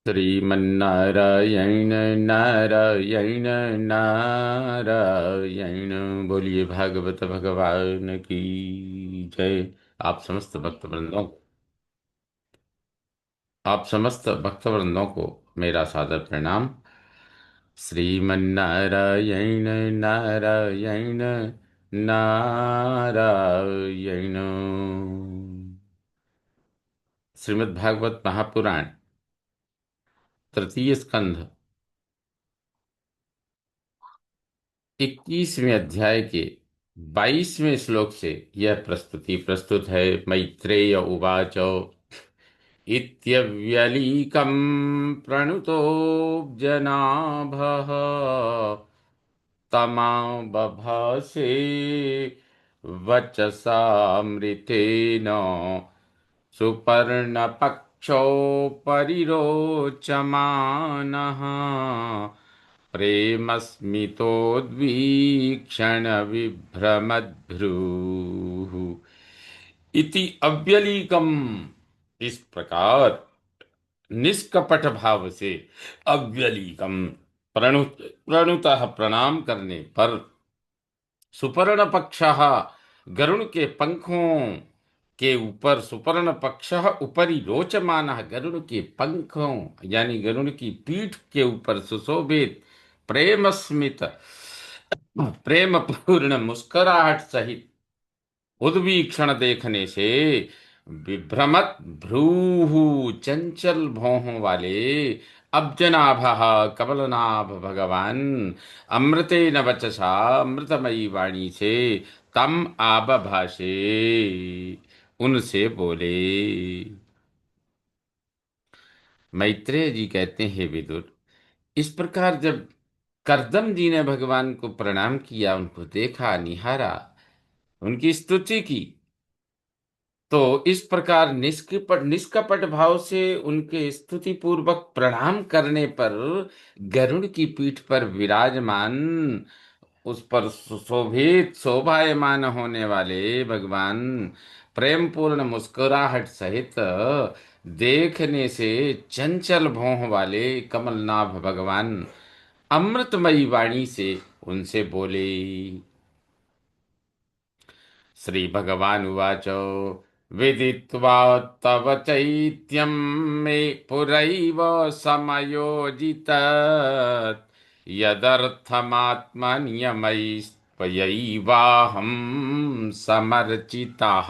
श्रीमन्नारायण नारायण नारायण। बोलिए भागवत भगवान की जय। आप समस्त भक्तवृंदों आप समस्त भक्तवृंदों को मेरा सादर प्रणाम। श्रीमन्नारायण नारायण नारायण। श्रीमद् भागवत महापुराण तृतीय स्कंध 21वें अध्याय के 22वें श्लोक से यह प्रस्तुति प्रस्तुत है। मैत्रेय उवाच इत्यव्यलीकं प्रणुतो जनाभः तमा बभासे वचसामृतेन सुपर्णपक्षो परिरोचमानः प्रेमस्मितोद्वीक्षण विभ्रमद्भ्रूः इति अव्यलीकम। इस प्रकार निष्कपट भाव से अव्यलीकम प्रणुतः प्रणाम करने पर सुपर्ण पक्षः गरुण के पंखों के ऊपर सुपर्ण पक्षः उपरि रोचमानः गरुण के पंखों यानी गरुण की पीठ के ऊपर सुशोभित प्रेम स्मित प्रेम पूर्ण मुस्कुराहट सहित उद्वीक्षण देखने से विभ्रमत भ्रूहु चंचल भौहों वाले अब्जनाभः कमलनाभ भगवान अमृतेन वचसा अमृतमयी वाणी से तम आबभाषे उनसे बोले। मैत्रेय जी कहते हैं, विदुर, इस प्रकार जब करदम जी ने भगवान को प्रणाम किया, उनको देखा, निहारा, उनकी स्तुति की, तो इस प्रकार निष्कपट भाव से उनके स्तुति पूर्वक प्रणाम करने पर गरुड़ की पीठ पर विराजमान, उस पर सुशोभित शोभायमान होने वाले भगवान प्रेम पूर्ण मुस्कुराहट सहित देखने से चंचल भौं वाले कमलनाभ भगवान अमृतमयी वाणी से उनसे बोले। श्रीभगवानुवाच विदित्वा तव चैत्यं मे पुरैव समयोजितत् यदर्थमात्मनियमैस्त्वयैवाहं समर्चितः।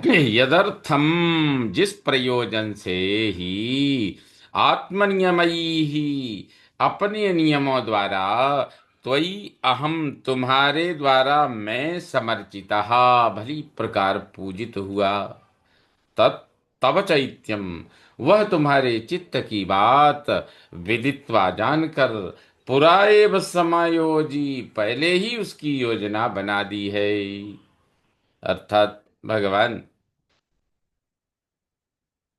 यदर्थम, जिस प्रयोजन से ही, आत्मनियमयी ही, अपने नियमों द्वारा, त्वयि अहम, तुम्हारे द्वारा मैं समर्चिता, भली प्रकार पूजित हुआ, तत् तव चैत्यम, वह तुम्हारे चित्त की बात, विदित्वा जानकर, पुराएव समायोजी, पहले ही उसकी योजना बना दी है। अर्थात भगवान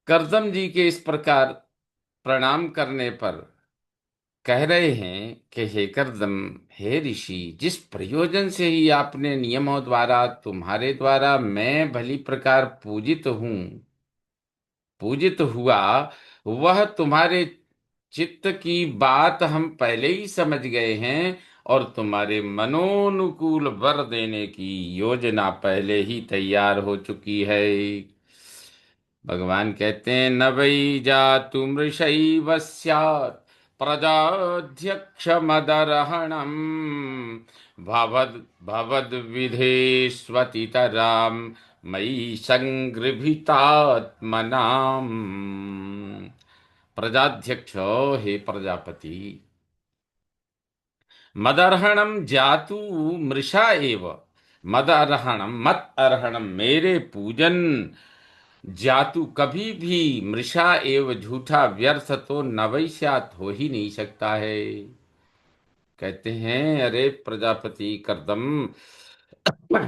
करदम जी के इस प्रकार प्रणाम करने पर कह रहे हैं कि हे करदम, हे ऋषि, जिस प्रयोजन से ही आपने नियमों द्वारा, तुम्हारे द्वारा मैं भली प्रकार पूजित हुआ, वह तुम्हारे चित्त की बात हम पहले ही समझ गए हैं और तुम्हारे मनोनुकूल वर देने की योजना पहले ही तैयार हो चुकी है। भगवान कहते हैं, न वै जातु मृषैव स्यात् प्रजाध्यक्ष मदर्हणम् भवद् भवद्विधेष्वतितराम् मयि संगृभीतात्मनाम्। प्रजाध्यक्ष, हे प्रजापति, मदर्हणम जातु मृषा एव, मद अर्हणम, मत अर्हणम, मेरे पूजन, जातु कभी भी, मृषा एव झूठा व्यर्थ तो नवैष्यात हो ही नहीं सकता है। कहते हैं, अरे प्रजापति कर्दम,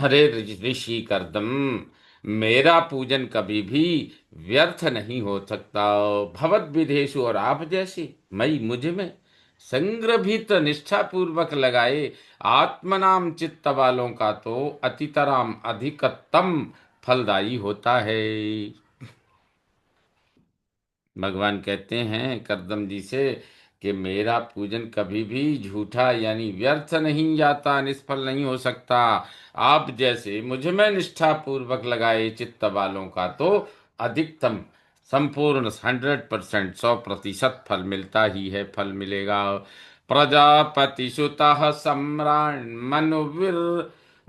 अरे ऋषि कर्दम, मेरा पूजन कभी भी व्यर्थ नहीं हो सकता। भवद विधेषु, और आप जैसे, मई, मुझ में, संग्रभित निष्ठा पूर्वक लगाए आत्मनाम चित्त वालों का तो अतितराम अधिकतम फलदायी होता है। भगवान कहते हैं करदम जी से कि मेरा पूजन कभी भी झूठा यानी व्यर्थ नहीं जाता, निष्फल नहीं हो सकता। आप जैसे मुझ में निष्ठा पूर्वक लगाए चित्त वालों का तो अधिकतम संपूर्ण 100%, 100% फल मिलता ही है, फल मिलेगा। प्रजापति सुतः सम्राट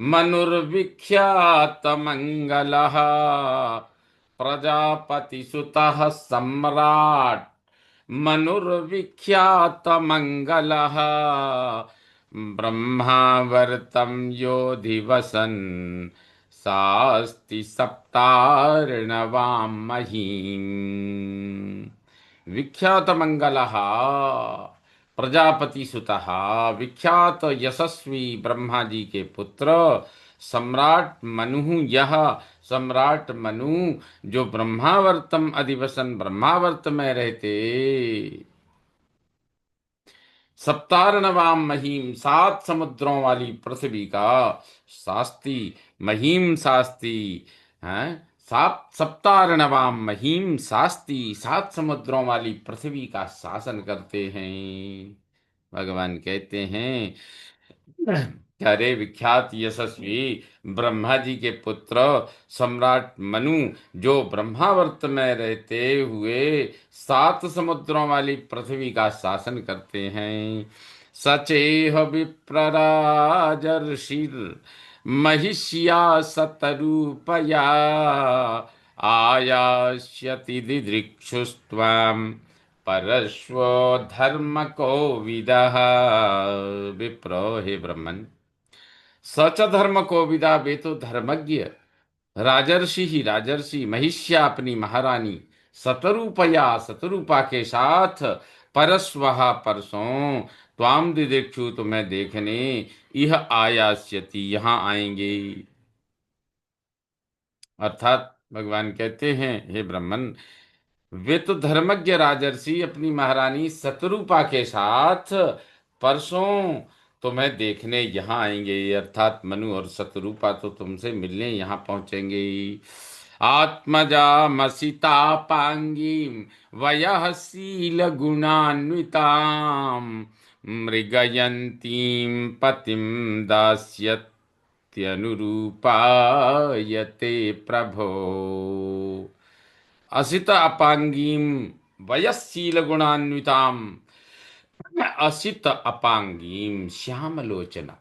मनुर्विख्यात मंगलः। प्रजापतिसुतः सम्राट् मनुर्विख्यात मंगलः। ब्रह्मावर्तं यो दिवसन् सास्ति सप्तार्णवां महीम्। विख्यात मंगलः प्रजापति सुतः, विख्यात यशस्वी ब्रह्मा जी के पुत्र सम्राट मनु, यह सम्राट मनु जो ब्रह्मावर्तम अधिवसन, ब्रह्मावर्त में रहते, सप्तार्णवाम महीम, 7 समुद्रों वाली पृथ्वी का शास्ति, महीम शास्ति है। सात सप्तार्णवाम महीम शास्ति, 7 समुद्रों वाली पृथ्वी का शासन करते हैं। भगवान कहते हैं अरे विख्यात यशस्वी ब्रह्मा जी के पुत्र सम्राट मनु जो ब्रह्मावर्त में रहते हुए 7 समुद्रों वाली पृथ्वी का शासन करते हैं। सचेह विप्रराजर्षिर महिष्या सतरूपया आयास्यति दिदृक्षुस्त्वाम् परश्व धर्म को विदः। विप्रो, हे ब्रह्मन, सच धर्म को विदा, वे तो धर्मज्ञ राजर्षि ही राजर्षि, महिष्या अपनी महारानी, शतरूपया शतरूपा के साथ, परस्वहा परसों, त्वाम दिदिक्षु तुम्हें देखने, यह आयास्यति यहाँ आएंगे। अर्थात भगवान कहते हैं हे ब्रह्मन, वे तो धर्मज्ञ राजर्षि अपनी महारानी शतरूपा के साथ परसों तुम्हें देखने यहाँ आएंगे। अर्थात मनु और शतरूपा तो तुमसे मिलने यहाँ पहुंचेंगे। आत्मजा मसितापांगी वयःशील गुणान्विताम मृगयंतीम पतिम दास्यत्यनुरूपायते प्रभो। असित अपांगीम वयस्शील गुणान्विताम, असित अपांगीम श्यामलोचना,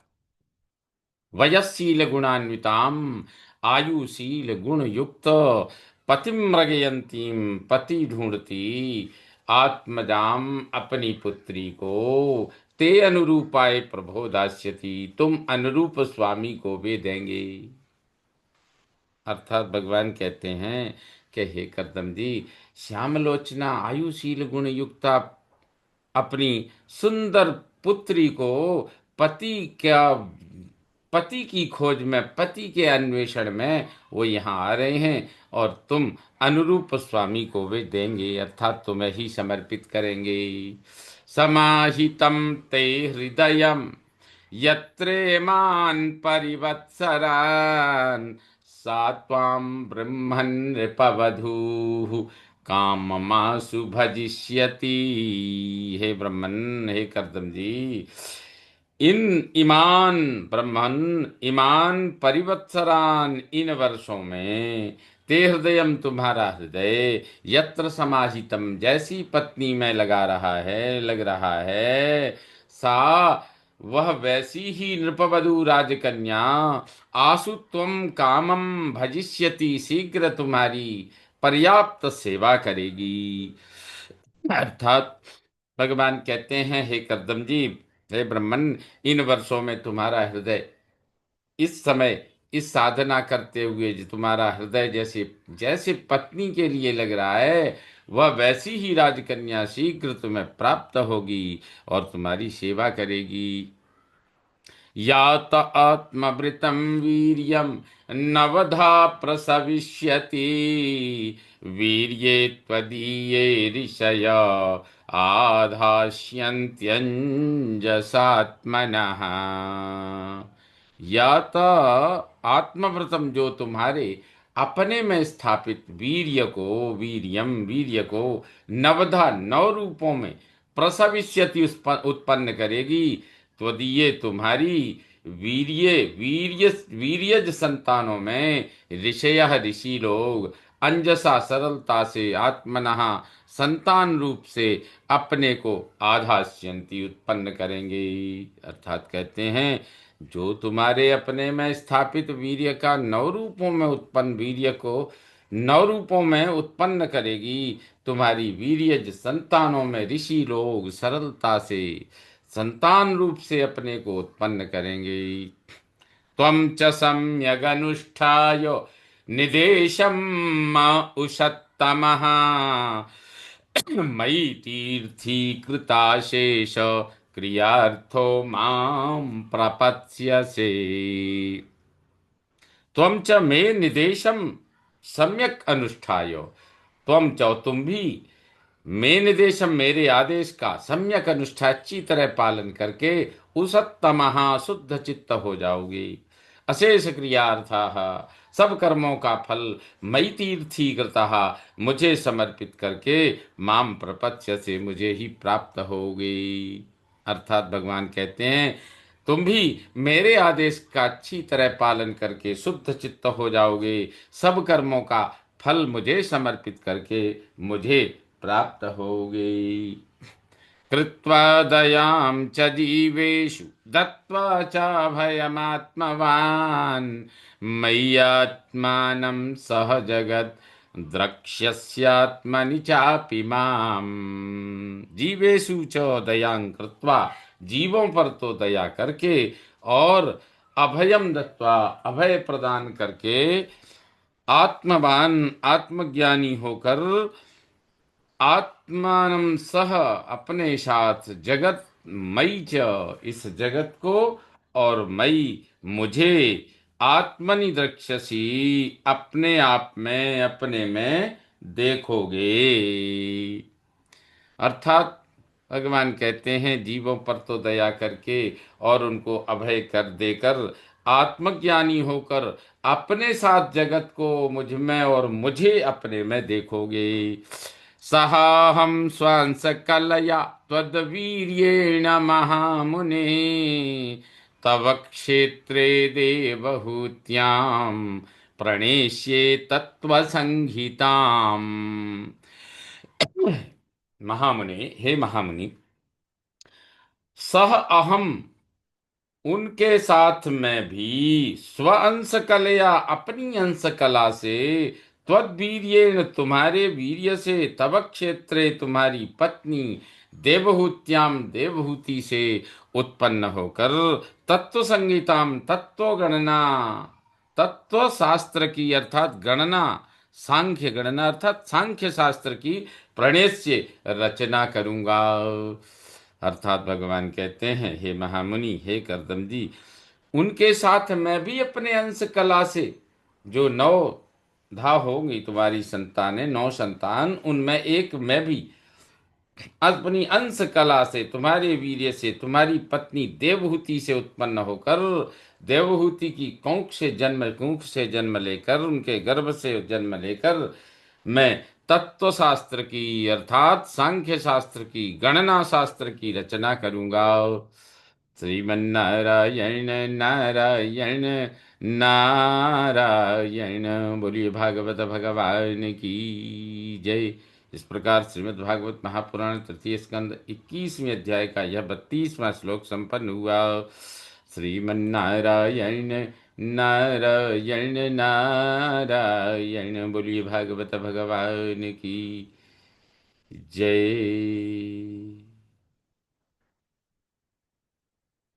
वयस्शील गुणान्विताम आयुशील गुण युक्त, पतिम मृगयंतीम पति ढूंढती, आत्मजाम अपनी पुत्री को, ते अनुरूपाय प्रभो दास्यति तुम अनुरूप स्वामी को वे देंगे। अर्थात भगवान कहते हैं कि हे कर्दम जी, श्यामलोचना आयुशील गुण युक्ता अपनी सुंदर पुत्री को पति क्या, पति की खोज में, पति के अन्वेषण में वो यहाँ आ रहे हैं, और तुम अनुरूप स्वामी को वे देंगे, अर्थात तुम्हें ही समर्पित करेंगे। समाहितम ते हृदयम यत्रेमान् परिवत्सरान् सा त्वां ब्रह्मन् नृपवधूः काममासु भजिष्यति। हे ब्रह्मन, हे कर्दम जी, इन ईमान ब्रह्मन, ईमान परिवत्सरान, इन वर्षों में, ते हृदयम तुम्हारा हृदय, यत्र समाहितम जैसी पत्नी में लगा रहा है, लग रहा है, सा वह वैसी ही नृपवधू राजकन्या, आसु त्वम कामम भजिष्यति शीघ्र तुम्हारी पर्याप्त सेवा करेगी। अर्थात भगवान कहते हैं हे कर्दम जी, हे ब्रह्मन, इन वर्षों में तुम्हारा हृदय इस समय इस साधना करते हुए जो तुम्हारा हृदय जैसे जैसे पत्नी के लिए लग रहा है, वह वैसी ही राजकन्या शीघ्र तुम्हें प्राप्त होगी और तुम्हारी सेवा करेगी। यात आत्मवृतं वीर्यं नवधा प्रसविष्यति वीर्ये त्वदीये ऋषया आधास्यन्त्यञ्जसात्मनः। यात आत्मव्रतम जो तुम्हारे अपने में स्थापित वीर्य को, वीर्य को नवधा, नौ रूपों में प्रसविष्यति, उत्पन्न करेगी। त्वदीय, तुम्हारी वीर्य वीर्य वीर्यज संतानों में ऋषय, ऋषि लोग अंजसा, सरलता से, आत्मनः संतान रूप से अपने को आधास्यन्ति, उत्पन्न करेंगे। अर्थात कहते हैं, जो तुम्हारे अपने में स्थापित वीर्य का नौ रूपों में उत्पन्न वीर्य को नौ रूपों में उत्पन्न करेगी, तुम्हारी वीर्यज संतानों में ऋषि लोग सरलता से संतान रूप से अपने को उत्पन्न करेंगे। त्वं च सम्यगनुष्ठाय निदेशं उषत्तमः मयि तीर्थीकृताशेष क्रियार्थो मां प्रपत्स्यसे। त्वं च मे निदेशम सम्यक अनुष्ठाय, त्वं च, तुम भी, मे निर्देशम, मेरे आदेश का सम्यक अनुष्ठा, अच्छी तरह पालन करके उसत्तमः, शुद्ध चित्त हो जाओगे। अशेष क्रियार्थाः, सब कर्मों का फल, मयि तीर्थी कृतः, मुझे समर्पित करके, माम प्रपत्स्य से, मुझे ही प्राप्त होगे। अर्थात भगवान कहते हैं, तुम भी मेरे आदेश का अच्छी तरह पालन करके शुद्ध चित्त हो जाओगे, सब कर्मों का फल मुझे समर्पित करके मुझे प्राप्त होगे। कृत्वा दयां च जीवेषु दत्त्वा च भयमात्मवान् मय्यात्मानं सह जगत् द्रक्ष्यस्यात्मनि चापि माम्। जीवेषु च दयां कृत्वा, जीवों पर तो दया करके, और अभयम दत्वा, अभय प्रदान करके, आत्मवान, आत्मज्ञानी होकर, आत्मानं सह, अपने साथ, जगत, मई च, इस जगत को, और मई, मुझे, आत्मनि द्रक्ष्यसि, अपने आप में, अपने में देखोगे। अर्थात भगवान कहते हैं, जीवों पर तो दया करके और उनको अभय कर देकर, आत्मज्ञानी होकर अपने साथ जगत को मुझ में और मुझे अपने में देखोगे। सहाहम स्वांस कलया त्वद्वीर्येण महामुने तव क्षेत्रे देवहूत्याम प्रणेष्ये तत्वसंहिताम। महामुने, हे महामुनि, सह अहम, उनके साथ में भी, स्व अंश कलया, अपनी अंश कला से, त्वद्वीर्येण, तुम्हारे वीर्य से, तव क्षेत्रे, तुम्हारी पत्नी, देवहूत्याम, देवहूति से उत्पन्न होकर, तत्व संगीताम, तत्व गणना, तत्व शास्त्र की, अर्थात गणना, सांख्य गणना अर्थात सांख्य शास्त्र की, प्रणेश्य, रचना करूंगा। अर्थात भगवान कहते हैं, हे महामुनि, हे कर्दम जी, उनके साथ मैं भी अपने अंश कला से, जो नौ धा होंगी तुम्हारी संतानें, नौ संतान, उनमें एक मैं भी अपनी अंश कला से, तुम्हारे वीर्य से, तुम्हारी पत्नी देवहूति से उत्पन्न होकर, देवहूति की कुंख से जन्म लेकर, उनके गर्भ से जन्म लेकर, मैं तत्व शास्त्र की, अर्थात सांख्य शास्त्र की, गणना शास्त्र की रचना करूंगा। श्रीमन्नारायण नारायण नारायण। बोलिए भागवत भगवान की जय। इस प्रकार श्रीमद् भागवत महापुराण तृतीय स्कंद 21वें अध्याय का यह 32वां श्लोक संपन्न हुआ। श्रीमन्नारायण नारायण नारायण। बोलिए भागवत भगवान की जय।